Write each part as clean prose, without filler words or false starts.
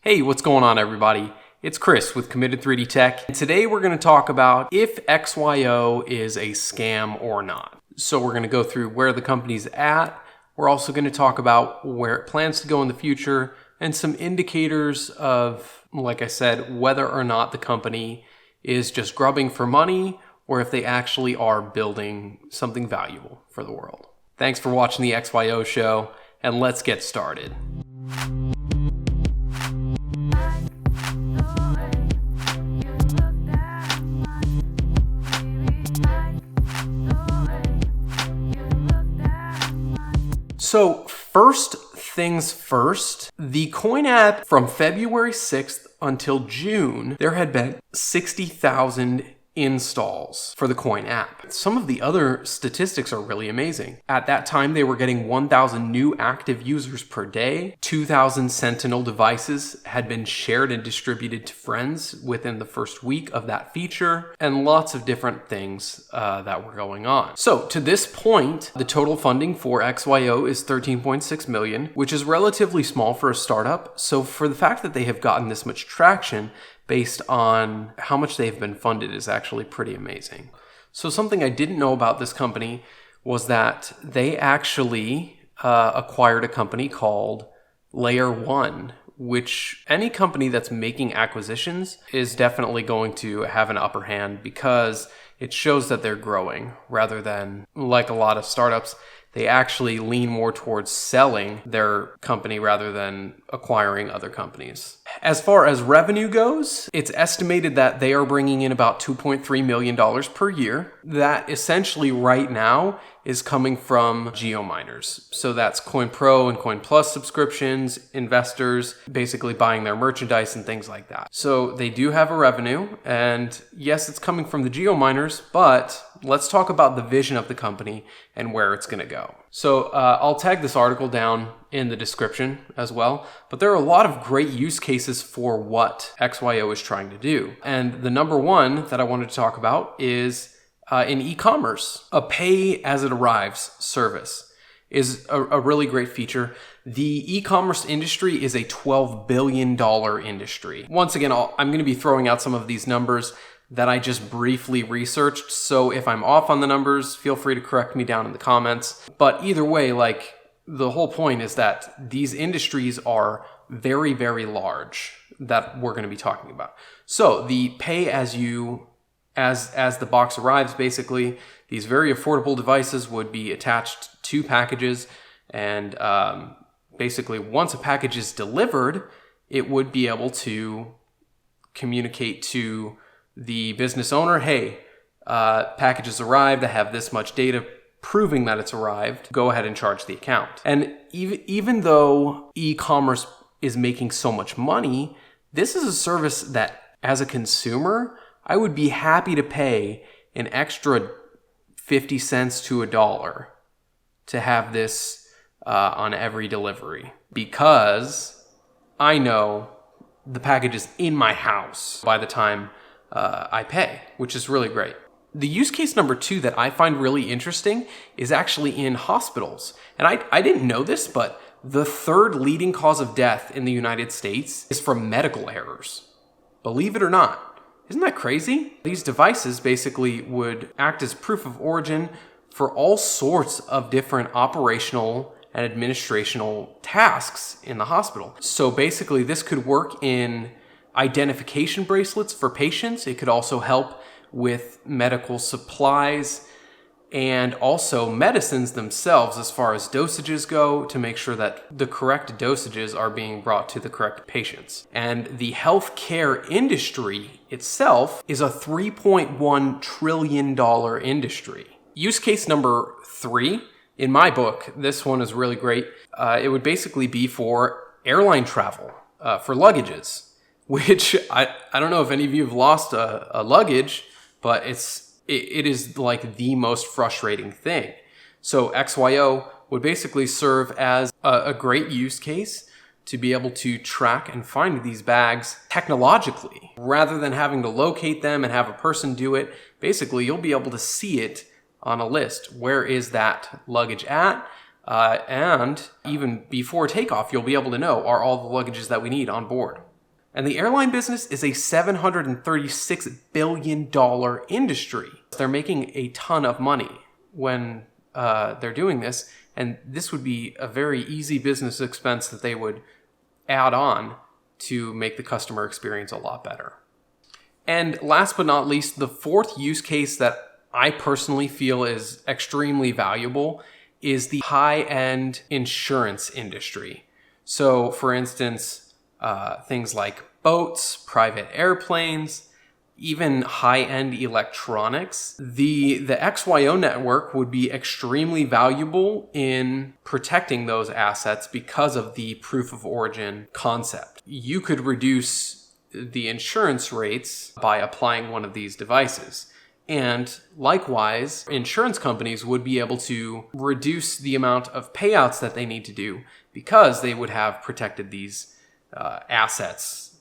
Hey, what's going on, everybody? It's Chris with Committed 3D Tech, and today we're going to talk about if XYO is a scam or not. So we're going to go through where the company's at. We're also going to talk about where it plans to go in the future and some indicators of, like I said, whether or not the company is just grubbing for money or if they actually are building something valuable for the world. Thanks for watching the XYO show, and let's get started. So first things first, the Coin app from February 6th until June, there had been 60,000 installs for the Coin app. Some of the other statistics are really amazing. At that time, they were getting 1,000 new active users per day. 2,000 Sentinel devices had been shared and distributed to friends within the first week of that feature, and lots of different things that were going on. So to this point, the total funding for XYO is $13.6 million, which is relatively small for a startup. So for the fact that they have gotten this much traction, based on how much they've been funded, is actually pretty amazing. So something I didn't know about this company was that they actually acquired a company called Layer 1, which any company that's making acquisitions is definitely going to have an upper hand because it shows that they're growing rather than, like a lot of startups, they actually lean more towards selling their company rather than acquiring other companies. As far as revenue goes, it's estimated that they are bringing in about $2.3 million per year. That essentially right now is coming from geo-miners. So that's Coin Pro and Coin Plus subscriptions, investors basically buying their merchandise and things like that. So they do have a revenue, and yes, it's coming from the geo-miners, but let's talk about the vision of the company and where it's going to go. So I'll tag this article down in the description as well, but there are a lot of great use cases for what XYO is trying to do. And the number one that I wanted to talk about is in e-commerce. A pay-as-it-arrives service is a really great feature. The e-commerce industry is a $12 billion industry. Once again, I'm going to be throwing out some of these numbers that I just briefly researched. So if I'm off on the numbers, feel free to correct me down in the comments. But either way, the whole point is that these industries are very, very large that we're going to be talking about. So the pay as the box arrives, basically, these very affordable devices would be attached to packages. And basically, once a package is delivered, it would be able to communicate to the business owner, hey, package has arrived, I have this much data proving that it's arrived, go ahead and charge the account. And even though e-commerce is making so much money, this is a service that, as a consumer, I would be happy to pay an extra 50 cents to $1 to have this on every delivery, because I know the package is in my house by the time I pay, which is really great. The use case number 2 that I find really interesting is actually in hospitals. And I didn't know this, but the third leading cause of death in the United States is from medical errors. Believe it or not. Isn't that crazy? These devices basically would act as proof of origin for all sorts of different operational and administrational tasks in the hospital. So basically, this could work in identification bracelets for patients. It could also help with medical supplies and also medicines themselves as far as dosages go, to make sure that the correct dosages are being brought to the correct patients. And the healthcare industry itself is a $3.1 trillion industry. Use case number 3, in my book, this one is really great. It would basically be for airline travel, for luggages, which I don't know if any of you have lost a luggage, but it is like the most frustrating thing. So XYO would basically serve as a great use case to be able to track and find these bags technologically. Rather than having to locate them and have a person do it, basically you'll be able to see it on a list. Where is that luggage at? And even before takeoff, you'll be able to know, are all the luggages that we need on board? And the airline business is a $736 billion industry. They're making a ton of money when they're doing this. And this would be a very easy business expense that they would add on to make the customer experience a lot better. And last but not least, the fourth use case that I personally feel is extremely valuable is the high-end insurance industry. So for instance, things like boats, private airplanes, even high-end electronics. The XYO network would be extremely valuable in protecting those assets because of the proof of origin concept. You could reduce the insurance rates by applying one of these devices. And likewise, insurance companies would be able to reduce the amount of payouts that they need to do because they would have protected these assets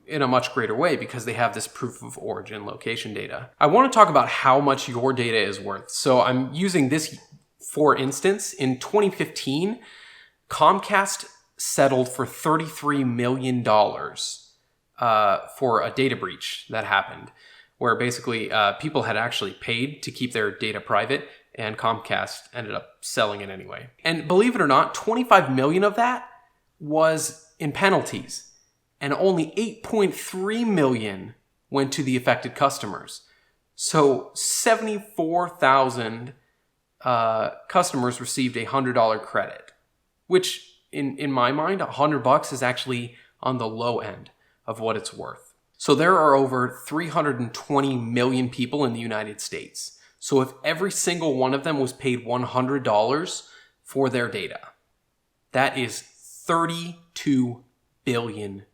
in a much greater way because they have this proof of origin location data. I want to talk about how much your data is worth. So I'm using this for instance. In 2015, Comcast settled for $33 million for a data breach that happened, where basically people had actually paid to keep their data private, and Comcast ended up selling it anyway. And believe it or not, 25 million of that was in penalties, and only 8.3 million went to the affected customers. So 74,000 customers received a $100 credit, which in my mind, $100 is actually on the low end of what it's worth. So there are over 320 million people in the United States. So if every single one of them was paid $100 for their data, that is $32 billion.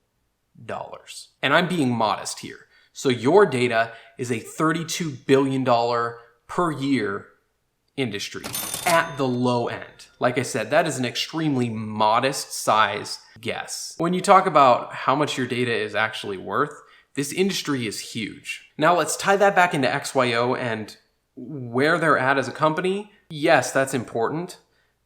And I'm being modest here. So your data is a $32 billion per year industry at the low end. Like I said, that is an extremely modest size guess. When you talk about how much your data is actually worth, this industry is huge. Now let's tie that back into XYO and where they're at as a company. Yes, that's important,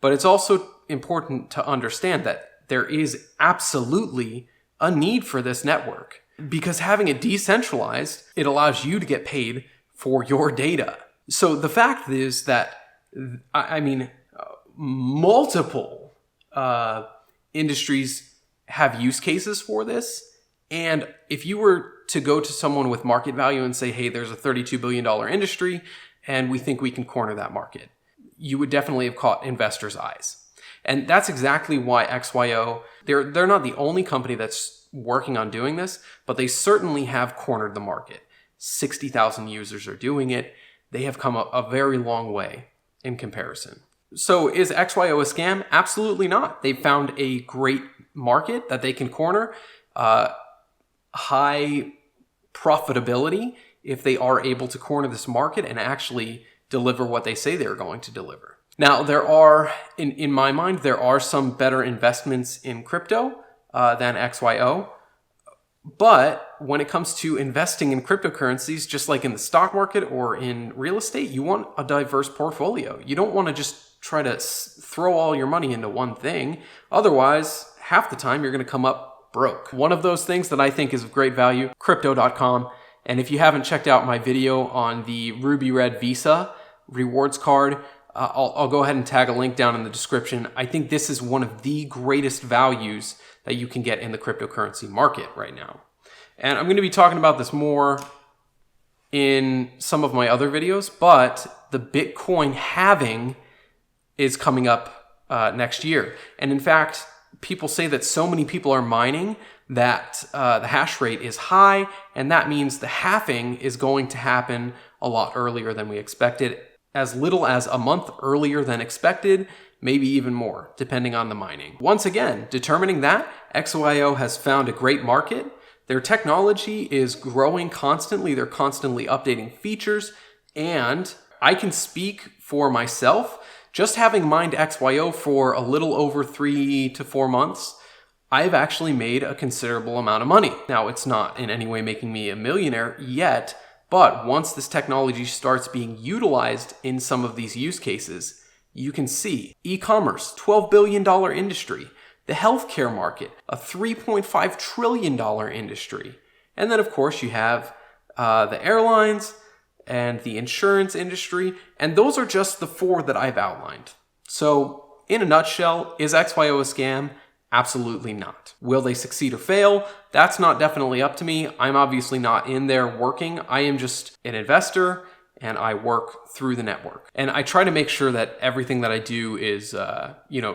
but it's also important to understand that there is absolutely a need for this network, because having it decentralized, it allows you to get paid for your data. So the fact is that, multiple industries have use cases for this. And if you were to go to someone with market value and say, hey, there's a $32 billion industry and we think we can corner that market, you would definitely have caught investors' eyes. And that's exactly why XYO, they're not the only company that's working on doing this, but they certainly have cornered the market. 60,000 users are doing it. They have come a very long way in comparison. So is XYO a scam? Absolutely not. They've found a great market that they can corner, high profitability if they are able to corner this market and actually deliver what they say they're going to deliver. Now, there are, in my mind, there are some better investments in crypto than XYO. But when it comes to investing in cryptocurrencies, just like in the stock market or in real estate, you want a diverse portfolio. You don't want to just try to throw all your money into one thing. Otherwise, half the time you're going to come up broke. One of those things that I think is of great value, crypto.com. And if you haven't checked out my video on the Ruby Red Visa rewards card, I'll go ahead and tag a link down in the description. I think this is one of the greatest values that you can get in the cryptocurrency market right now. And I'm going to be talking about this more in some of my other videos, but the Bitcoin halving is coming up next year. And in fact, people say that so many people are mining that the hash rate is high, and that means the halving is going to happen a lot earlier than we expected, as little as a month earlier than expected, maybe even more, depending on the mining. Once again, determining that, XYO has found a great market. Their technology is growing constantly. They're constantly updating features, and I can speak for myself. Just having mined XYO for a little over 3 to 4 months, I've actually made a considerable amount of money. Now, it's not in any way making me a millionaire yet, but once this technology starts being utilized in some of these use cases, you can see e-commerce, $12 billion industry. The healthcare market, a $3.5 trillion industry. And then, of course, you have the airlines and the insurance industry. And those are just the 4 that I've outlined. So, in a nutshell, is XYO a scam? Absolutely not. Will they succeed or fail? That's not definitely up to me. I'm obviously not in there working. I am just an investor and I work through the network. And I try to make sure that everything that I do is,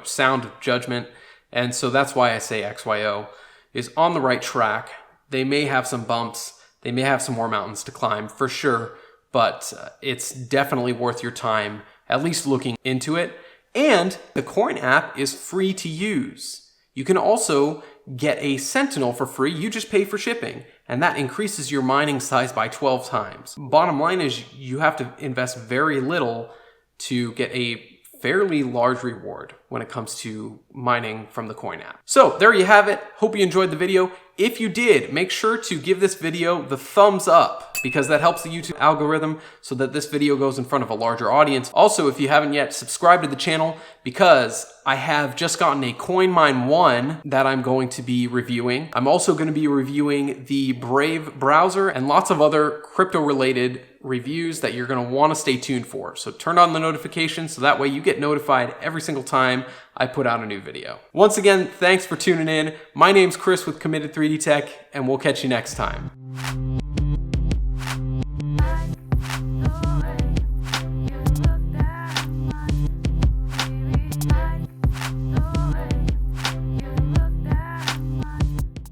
sound judgment. And so that's why I say XYO is on the right track. They may have some bumps. They may have some more mountains to climb for sure, but it's definitely worth your time at least looking into it. And the Coin app is free to use. You can also get a Sentinel for free. You just pay for shipping, and that increases your mining size by 12 times. Bottom line is you have to invest very little to get a fairly large reward when it comes to mining from the Coin app. So there you have it. Hope you enjoyed the video. If you did, make sure to give this video the thumbs up, because that helps the YouTube algorithm so that this video goes in front of a larger audience. Also, if you haven't yet, subscribe to the channel, because I have just gotten a CoinMine 1 that I'm going to be reviewing. I'm also going to be reviewing the Brave browser and lots of other crypto-related reviews that you're going to want to stay tuned for. So turn on the notifications so that way you get notified every single time I put out a new video. Once again, thanks for tuning in. My name's Chris with Committed 3D Tech, and we'll catch you next time.